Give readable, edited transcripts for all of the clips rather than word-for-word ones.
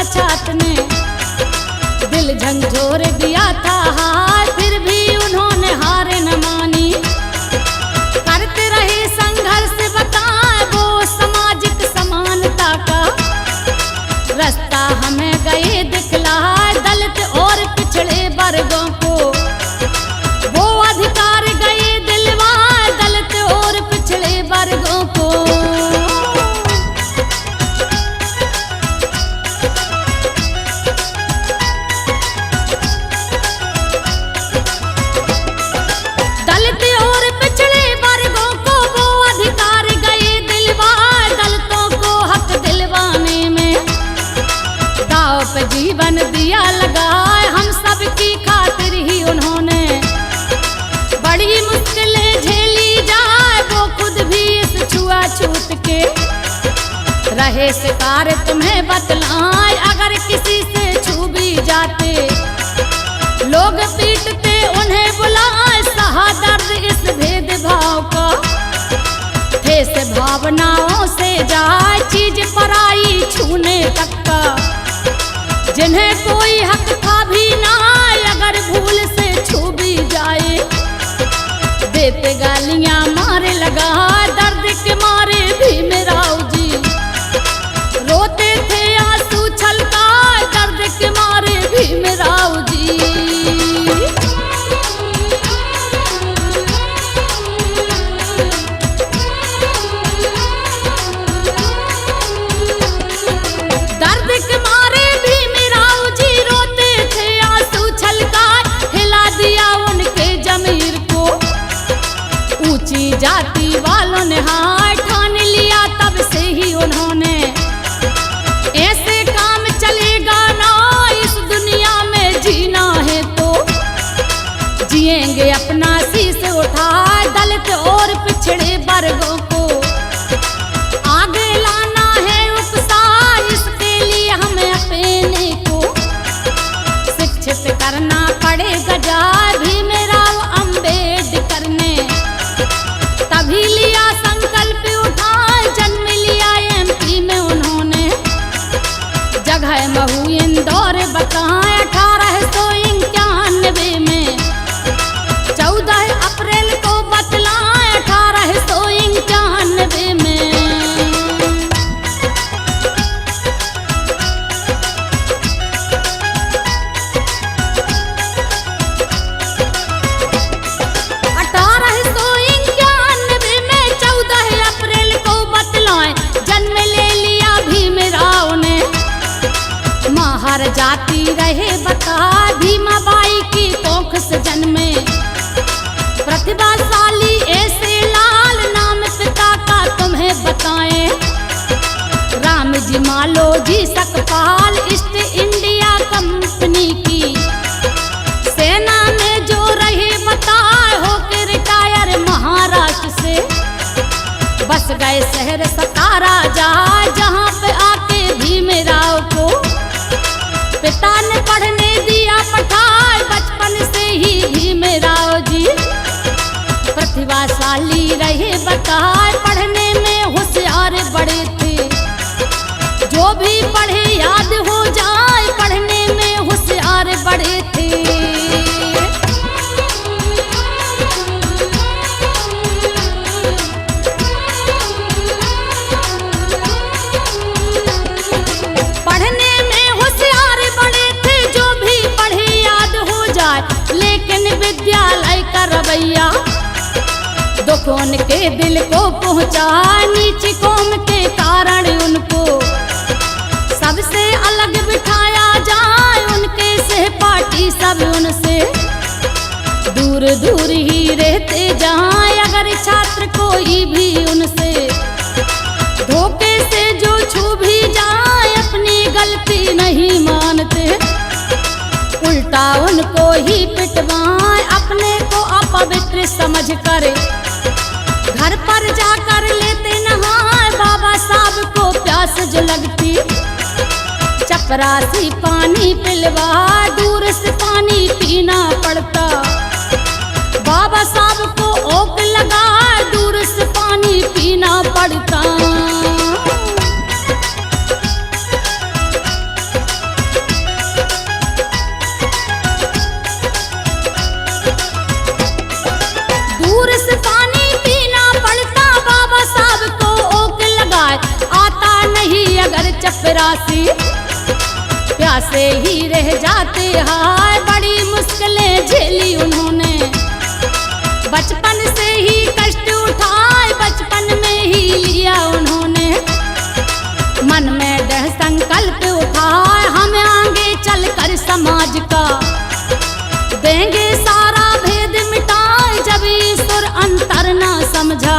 साक्षात ने दिल झंझोर दिया था हार, फिर भी उन्होंने हार न मानी। करते रहे संघर्ष बताए वो सामाजिक समानता का रास्ता हमें गए दिखलाए, दलित और पिछड़े वर्गों को वो अधिकार गए दिलवाए, दलित और पिछड़े वर्गों को। दलित और पिछड़े वर्गों को वो अधिकार गए दिलवाए, दलितों को हक दिलवाने में दांव पे जीवन दिया लगाए। हम सबकी खातिर ही उन्होंने बड़ी मुश्किलें झेली जाए, वो खुद भी इस छुआछूत के रहे शिकार। तुम्हें बतलाएं अगर किसी से छू भी जाते लोग पीटते उन्हें बुलाए, सहा दर्द इस भेदभाव का ठेस भावनाओं से जाए, चीज पराई छूने तक का जिन्हें कोई हक था भी ना, अगर भूल से छू भी जाए देते गालियां मारे लगा। दर्द के मारे भीम राव जी रोते थे आंसू छलका, दर्द के मारे भीम राव जी। दर्द के मारे भीम राव जी रोते थे आंसू छलका, हिला दिया उनके जमीर को ऊंची जाति वालों ने हार ठान लिया। तब से ही उन्होंने ऐसे काम चलेगा ना, इस दुनिया में जीना है तो जिएंगे अपना शीश उठाए, दलित और पिछड़े वर्गों को आगे लाना है उपसार। इसके लिए हमें अपने को शिक्षित करना पड़ेगा जाए। भीम राव अम्बेडकर ने तभी लिया संकल्प उठाए, जन्म लिया एमपी में उन्होंने जगह महू इंदौर बताए। 1891 में 14 अप्रैल को बतलाए, 1891 में। हर जाति रहे बता भीमाबाई की कोख से जन्मे, प्रतिभाशाली ऐसे लाल नाम पिता का तुम्हें बताएं। राम जी मालो जी सकपाल ईस्ट इंडिया कंपनी की सेना में जो रहे बताए, होकर रिटायर महाराष्ट्र से बस गए शहर सतारा जा, जहाँ पे आके भीम राव को पिता ने पढ़ने दिया पठाए। बचपन से ही भीम राव जी प्रतिभाशाली रहे बताए, पढ़ने में होशियार बड़े थे, जो भी पढ़े याद हो जाए, पढ़ने में होशियार बड़े थे। विद्यालय का रवैया दुखों के दिल को पहुंचा, नीची कौम के कारण उनको सबसे अलग बिठाया जाए। उनके सहपाठी सब उनसे दूर दूर ही रहते जाए, अगर छात्र कोई भी उनसे धोखे से जो छू भी जाए, अपनी गलती नहीं मानते, उल्टा उनको ही पिटवाए। अपने को अपवित्र समझ कर घर पर जाकर लेते नहाए, बाबा साहब को प्यास जो लगती चपरासी पानी पिलवा, दूर से पानी पीना पड़ता। बाबा साहब को ओक लगा, दूर से पानी पीना पड़ता। प्यासे ही रह जाते हैं। बड़ी मुश्किलें झेली उन्होंने, बचपन से ही कष्ट उठाए, बचपन में ही लिया उन्होंने। मन में दृढ़ संकल्प उठाए, हम आगे चलकर समाज का देंगे सारा भेद मिटाए। जब ईश्वर अंतर ना समझा,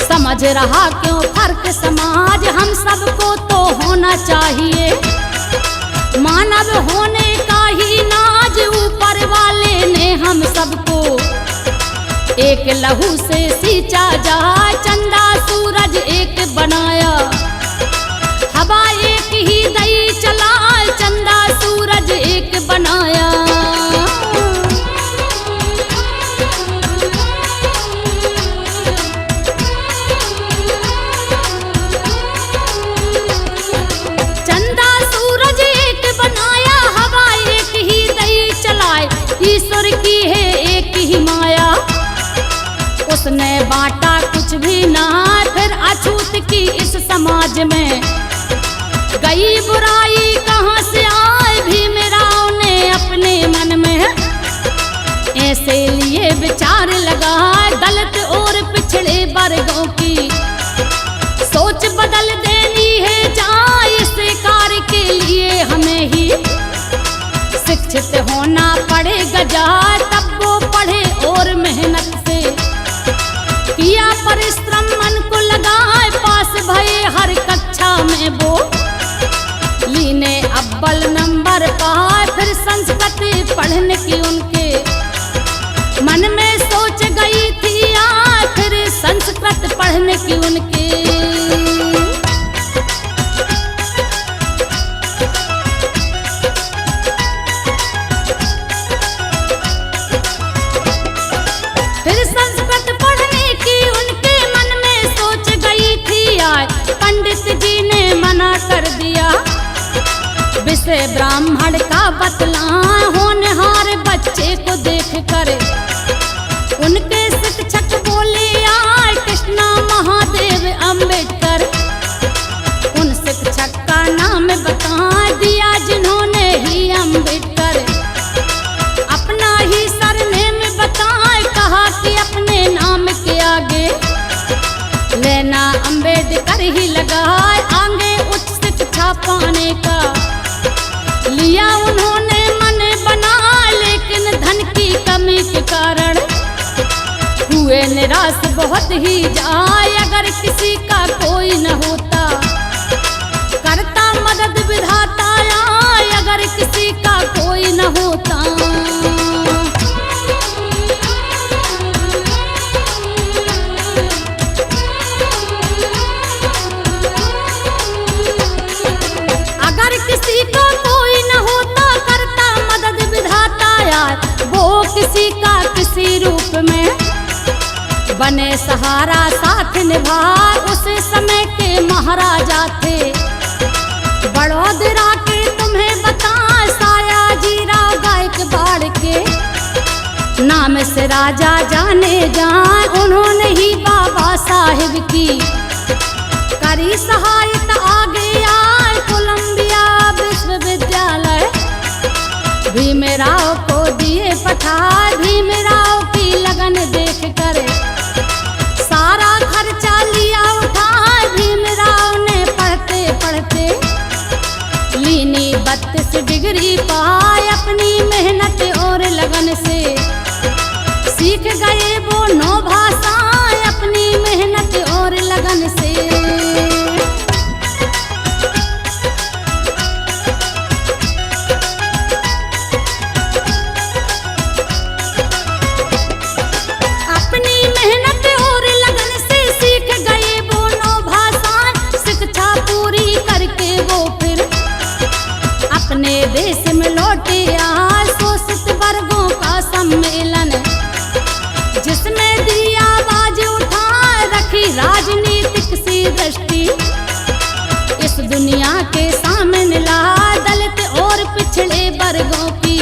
समझ रहा क्यों फर्क समाज। हम सबको तो होना चाहिए मानव होने का ही नाज। ऊपर वाले ने हम सबको एक लहू से सींचा जाए। चंदा सूरज एक बनाया, हवा एक ही दई चलाए। चंदा सूरज एक बनाया। चंदा सूरज एक बनाया, हवा एक ही दई चलाए। ईश्वर की है एक ही माया, उसने बांटा कुछ भी ना। फिर अछूत की इस समाज में गई बुराई कहाँ से आए। भीमराव ने अपने मन में ऐसे लिए विचार लगाए। दलित और पिछड़े वर्गों की सोच बदल देनी है जहाँ। इस कार्य के लिए हमें ही शिक्षित होना पड़ेगा जहाँ। तब वो पढ़े और मेहनत से किया परिश्रम, मन को लगाए। पास भये हर कक्षा में वो लीने अव्वल नंबर पाए। फिर संस्कृत पढ़ने की उनके मन में सोच गई थी आ। फिर संस्कृत पढ़ने की उनके कर दिया। विषय ब्राह्मण का बतलाए, होनहार बच्चे को देख कर उनके शिक्षक बोले आए कृष्णा महादेव अम्बेडकर। उन शिक्षक का नाम बता दिया जिन्होंने ही अम्बेडकर अपना ही सरनेम बताए। कहा कि अपने नाम के आगे लेना अम्बेडकर ही लगाए। आगे उच्च शिक्षा पाने का लिया उन्होंने मन बना। लेकिन धन की कमी के कारण हुए निराश बहुत ही जाए। अगर किसी का कोई न होता करता मदद विधाता आए। अगर किसी का कोई न होता किसी का कोई न होता करता मदद विधाता यार। वो किसी का किसी रूप में बने सहारा साथ निभा। उस समय के महाराजा थे बड़ौदरा के, तुम्हें बता सयाजीराव गायकवाड़ के नाम से राजा जाने जाए। उन्होंने ही बाबा साहिब की करी सहायता। आगे आए कोलंबिया विश्वविद्यालय, भीमराव को दिए पठा। भीमराव की लगन देख कर सारा खर्चा लिया उठा। भीमराव ने पढ़ते पढ़ते लीनी 32 डिग्री पाए। अपनी मेहनत और लगन से सीख गए वो 9 भाषाएं। अपनी मेहनत और लगन से देश में लौटे आ। शोषित वर्गों का सम्मेलन जिसमें दी आवाज उठा। रखी राजनीतिक सी दृष्टि इस दुनिया के सामने ला। दलित और पिछड़े वर्गों की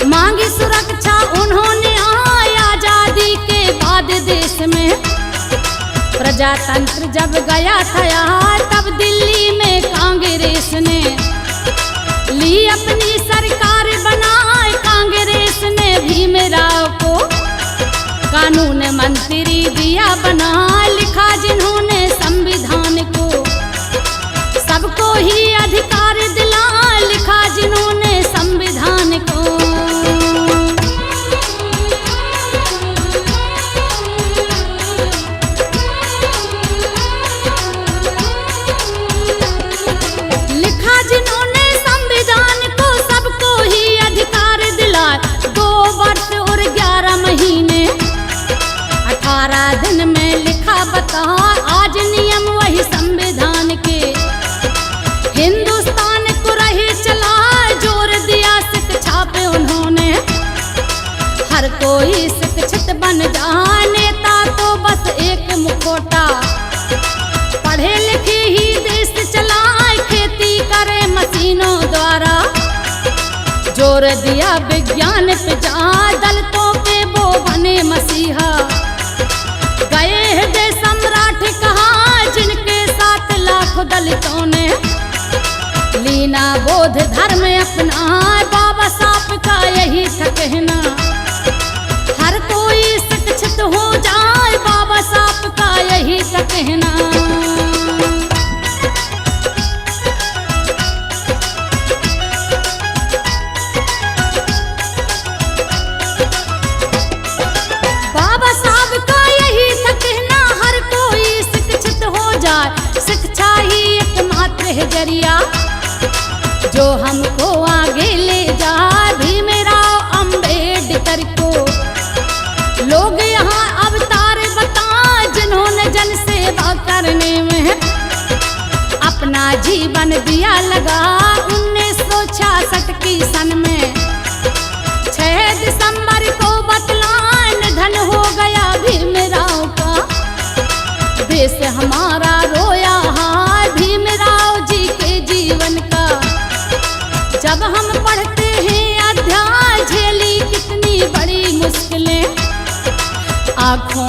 मांगी सुरक्षा उन्होंने आजादी के बाद देश में। प्रजातंत्र जब गया था तब दिल्ली में कांग्रेस ने ली अपनी सरकार बनाए कांग्रेस ने भीमराव को, कानून मंत्री दिया बना, लिखा जिन्होंने संविधान को, सबको ही अधिकार दिला, लिखा जिन्होंने संविधान को। लिखा जिन्होंने संविधान को, सबको ही अधिकार दिला, 2 वर्ष और 11 महीने 18 दिन में लिखा बता, आज नियम वही संविधान के, हिंदुस्तान को रहे चला, जोर दिया शिक्षा पे उन्होंने, हर कोई शिक्षित बन जाए, नेता तो बस एक मुखौटा, पढ़े लिखे ही देश चलाए, खेती करे मशीनों द्वारा, जोर दिया विज्ञान पे जा, दलितों के वो बने मसीहा, गए हृदय सम्राट कहा, जिनके 7 लाख दलितों ने लीना बोध धर्म अपना, बाबा साहब का यही था कहना, हर कोई शिक्षित हो जाए, बाबा साहब का यही था कहना। बाबा साहब का यही था कहना, हर कोई शिक्षित हो जाए, शिक्षा ही एकमात्र है जरिया, जो हमको आगे ले जाए, भीमराव अंबेडकर को, लोग यहाँ अवतार बता, जिन्होंने जन सेवा करने में अपना जीवन दिया लगा, 1966 की सन में 6 दिसंबर को बतला, निधन हो गया भीमराव का, देश हमारा रोया है भीमराव जी के जीवन का, जब हम पढ़ते हैं अध्याय, झेली कितनी बड़ी मुश्किलें, आँखों